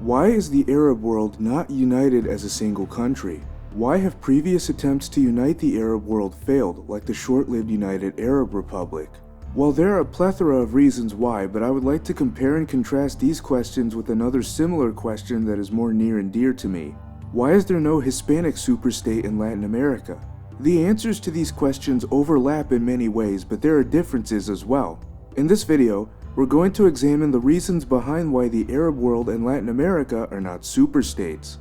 Why is the Arab world not united as a single country? Why have previous attempts to unite the Arab world failed, like the short-lived United Arab Republic? Well, there are a plethora of reasons why, but I would like to compare and contrast these questions with another similar question that is more near and dear to me. Why is there no Hispanic superstate in Latin America? The answers to these questions overlap in many ways, but there are differences as well. In this video, we're going to examine the reasons behind why the Arab world and Latin America are not superstates.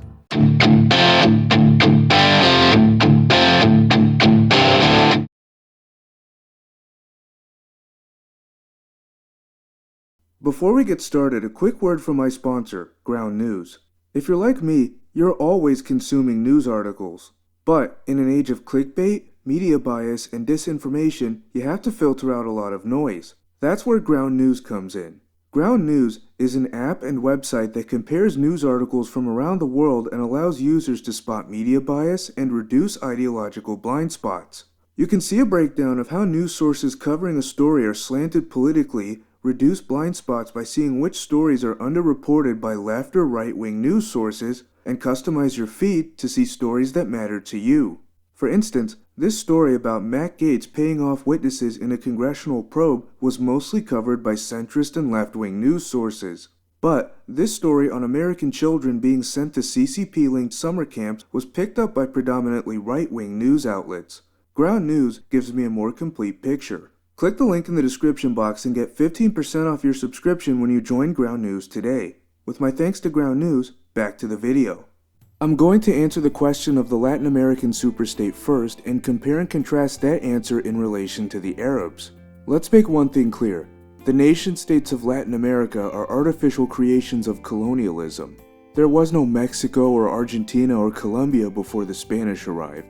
Before we get started, a quick word from my sponsor, Ground News. If you're like me, you're always consuming news articles. But in an age of clickbait, media bias, and disinformation, you have to filter out a lot of noise. That's where Ground News comes in. Ground News is an app and website that compares news articles from around the world and allows users to spot media bias and reduce ideological blind spots. You can see a breakdown of how news sources covering a story are slanted politically, reduce blind spots by seeing which stories are underreported by left or right-wing news sources, and customize your feed to see stories that matter to you. For instance, this story about Matt Gaetz paying off witnesses in a congressional probe was mostly covered by centrist and left-wing news sources. But this story on American children being sent to CCP-linked summer camps was picked up by predominantly right-wing news outlets. Ground News gives me a more complete picture. Click the link in the description box and get 15% off your subscription when you join Ground News today. With my thanks to Ground News, back to the video. I'm going to answer the question of the Latin American superstate first and compare and contrast that answer in relation to the Arabs. Let's make one thing clear. The nation-states of Latin America are artificial creations of colonialism. There was no Mexico or Argentina or Colombia before the Spanish arrived.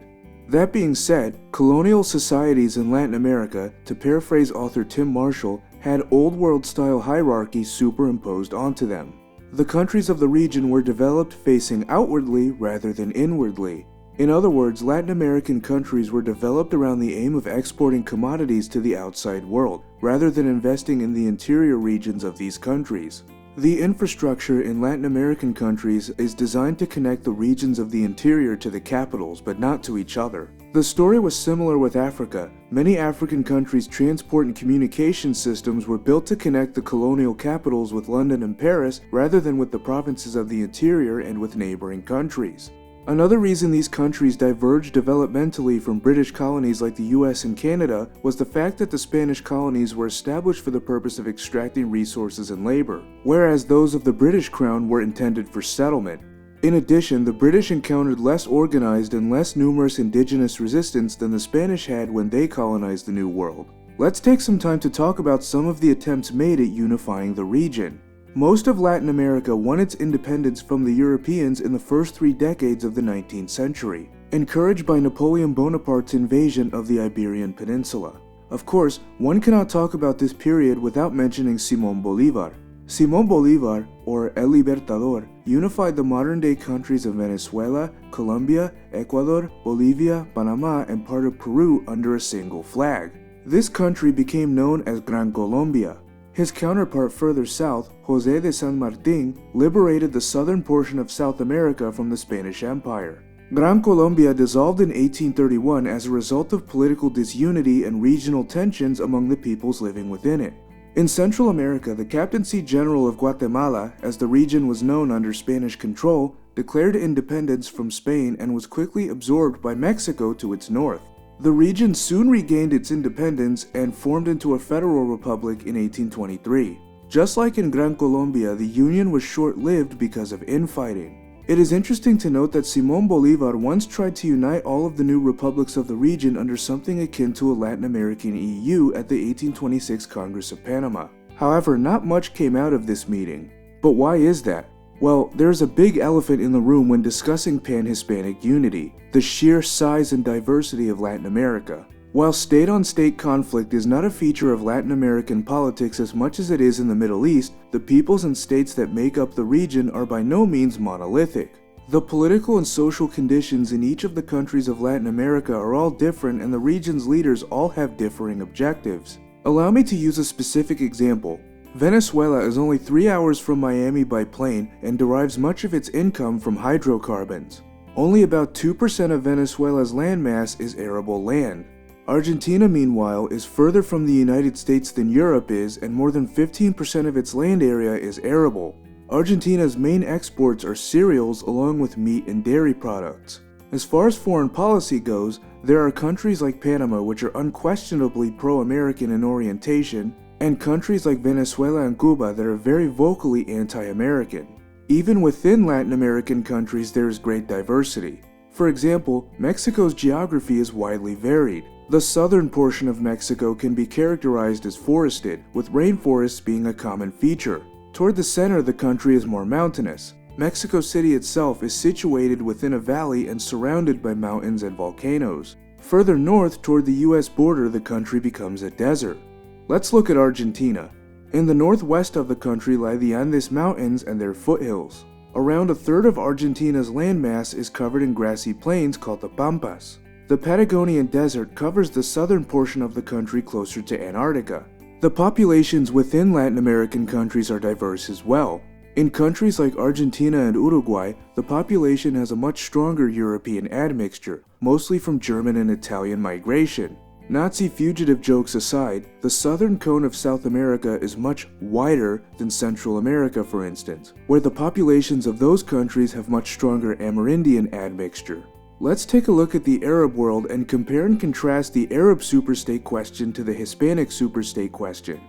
That being said, colonial societies in Latin America, to paraphrase author Tim Marshall, had old world-style hierarchies superimposed onto them. The countries of the region were developed facing outwardly rather than inwardly. In other words, Latin American countries were developed around the aim of exporting commodities to the outside world, rather than investing in the interior regions of these countries. The infrastructure in Latin American countries is designed to connect the regions of the interior to the capitals, but not to each other. The story was similar with Africa. Many African countries' transport and communication systems were built to connect the colonial capitals with London and Paris, rather than with the provinces of the interior and with neighboring countries. Another reason these countries diverged developmentally from British colonies like the US and Canada was the fact that the Spanish colonies were established for the purpose of extracting resources and labor, whereas those of the British Crown were intended for settlement. In addition, the British encountered less organized and less numerous indigenous resistance than the Spanish had when they colonized the New World. Let's take some time to talk about some of the attempts made at unifying the region. Most of Latin America won its independence from the Europeans in the first 3 decades of the 19th century, encouraged by Napoleon Bonaparte's invasion of the Iberian Peninsula. Of course, one cannot talk about this period without mentioning Simón Bolívar. Simón Bolívar, or El Libertador, unified the modern-day countries of Venezuela, Colombia, Ecuador, Bolivia, Panama, and part of Peru under a single flag. This country became known as Gran Colombia. His counterpart further south, José de San Martín, liberated the southern portion of South America from the Spanish Empire. Gran Colombia dissolved in 1831 as a result of political disunity and regional tensions among the peoples living within it. In Central America, the Captaincy General of Guatemala, as the region was known under Spanish control, declared independence from Spain and was quickly absorbed by Mexico to its north. The region soon regained its independence and formed into a federal republic in 1823. Just like in Gran Colombia, the union was short-lived because of infighting. It is interesting to note that Simón Bolívar once tried to unite all of the new republics of the region under something akin to a Latin American EU at the 1826 Congress of Panama. However, not much came out of this meeting. But why is that? Well, there's a big elephant in the room when discussing pan-Hispanic unity: the sheer size and diversity of Latin America. While state-on-state conflict is not a feature of Latin American politics as much as it is in the Middle East, the peoples and states that make up the region are by no means monolithic. The political and social conditions in each of the countries of Latin America are all different, and the region's leaders all have differing objectives. Allow me to use a specific example. Venezuela is only 3 hours from Miami by plane and derives much of its income from hydrocarbons. Only about 2% of Venezuela's landmass is arable land. Argentina, meanwhile, is further from the United States than Europe is, and more than 15% of its land area is arable. Argentina's main exports are cereals along with meat and dairy products. As far as foreign policy goes, there are countries like Panama which are unquestionably pro-American in orientation, and countries like Venezuela and Cuba that are very vocally anti-American. Even within Latin American countries there is great diversity. For example, Mexico's geography is widely varied. The southern portion of Mexico can be characterized as forested, with rainforests being a common feature. Toward the center, the country is more mountainous. Mexico City itself is situated within a valley and surrounded by mountains and volcanoes. Further north, toward the US border, the country becomes a desert. Let's look at Argentina. In the northwest of the country lie the Andes Mountains and their foothills. Around a third of Argentina's landmass is covered in grassy plains called the Pampas. The Patagonian Desert covers the southern portion of the country closer to Antarctica. The populations within Latin American countries are diverse as well. In countries like Argentina and Uruguay, the population has a much stronger European admixture, mostly from German and Italian migration. Nazi fugitive jokes aside, the southern cone of South America is much wider than Central America, for instance, where the populations of those countries have much stronger Amerindian admixture. Let's take a look at the Arab world and compare and contrast the Arab superstate question to the Hispanic superstate question.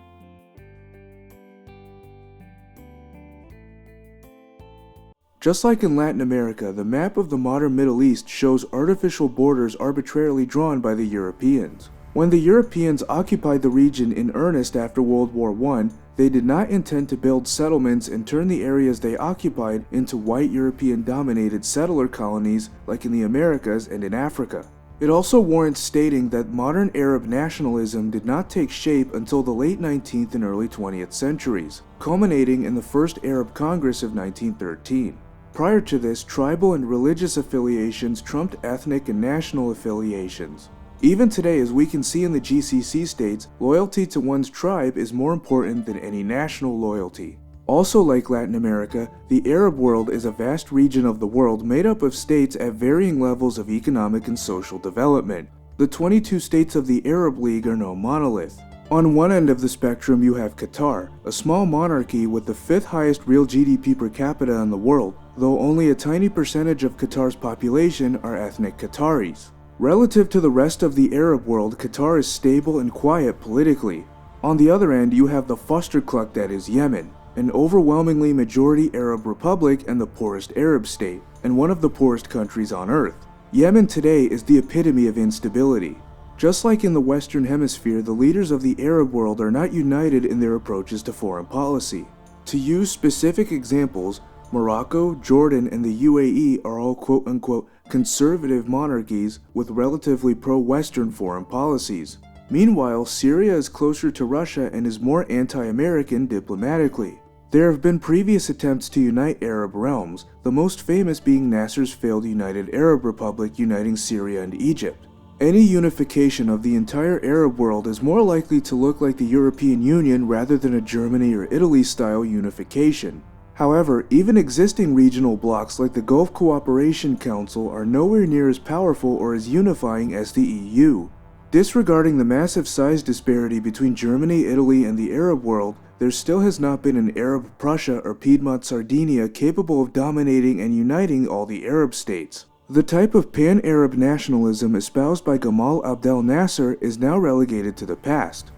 Just like in Latin America, the map of the modern Middle East shows artificial borders arbitrarily drawn by the Europeans. When the Europeans occupied the region in earnest after World War I, they did not intend to build settlements and turn the areas they occupied into white European-dominated settler colonies like in the Americas and in Africa. It also warrants stating that modern Arab nationalism did not take shape until the late 19th and early 20th centuries, culminating in the First Arab Congress of 1913. Prior to this, tribal and religious affiliations trumped ethnic and national affiliations. Even today, as we can see in the GCC states, loyalty to one's tribe is more important than any national loyalty. Also, like Latin America, the Arab world is a vast region of the world made up of states at varying levels of economic and social development. The 22 states of the Arab League are no monolith. On one end of the spectrum you have Qatar, a small monarchy with the 5th highest real GDP per capita in the world, though only a tiny percentage of Qatar's population are ethnic Qataris. Relative to the rest of the Arab world, Qatar is stable and quiet politically. On the other end, you have the Fustercluck that is Yemen, an overwhelmingly majority Arab republic and the poorest Arab state, and one of the poorest countries on earth. Yemen today is the epitome of instability. Just like in the Western Hemisphere, the leaders of the Arab world are not united in their approaches to foreign policy. To use specific examples, Morocco, Jordan, and the UAE are all quote-unquote conservative monarchies with relatively pro-Western foreign policies. Meanwhile, Syria is closer to Russia and is more anti-American diplomatically. There have been previous attempts to unite Arab realms, the most famous being Nasser's failed United Arab Republic uniting Syria and Egypt. Any unification of the entire Arab world is more likely to look like the European Union rather than a Germany or Italy-style unification. However, even existing regional blocs like the Gulf Cooperation Council are nowhere near as powerful or as unifying as the EU. Disregarding the massive size disparity between Germany, Italy, and the Arab world, there still has not been an Arab Prussia or Piedmont Sardinia capable of dominating and uniting all the Arab states. The type of pan-Arab nationalism espoused by Gamal Abdel Nasser is now relegated to the past.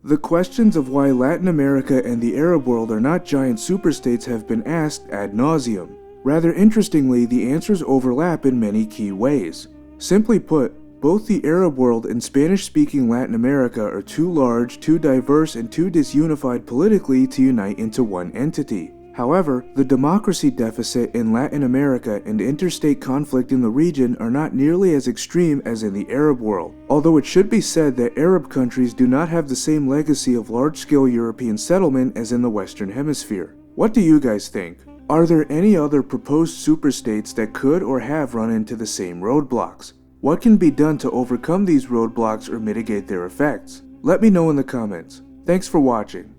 The questions of why Latin America and the Arab world are not giant superstates have been asked ad nauseum. Rather interestingly, the answers overlap in many key ways. Simply put, both the Arab world and Spanish-speaking Latin America are too large, too diverse, and too disunified politically to unite into one entity. However, the democracy deficit in Latin America and interstate conflict in the region are not nearly as extreme as in the Arab world, although it should be said that Arab countries do not have the same legacy of large-scale European settlement as in the Western Hemisphere. What do you guys think? Are there any other proposed superstates that could or have run into the same roadblocks? What can be done to overcome these roadblocks or mitigate their effects? Let me know in the comments. Thanks for watching.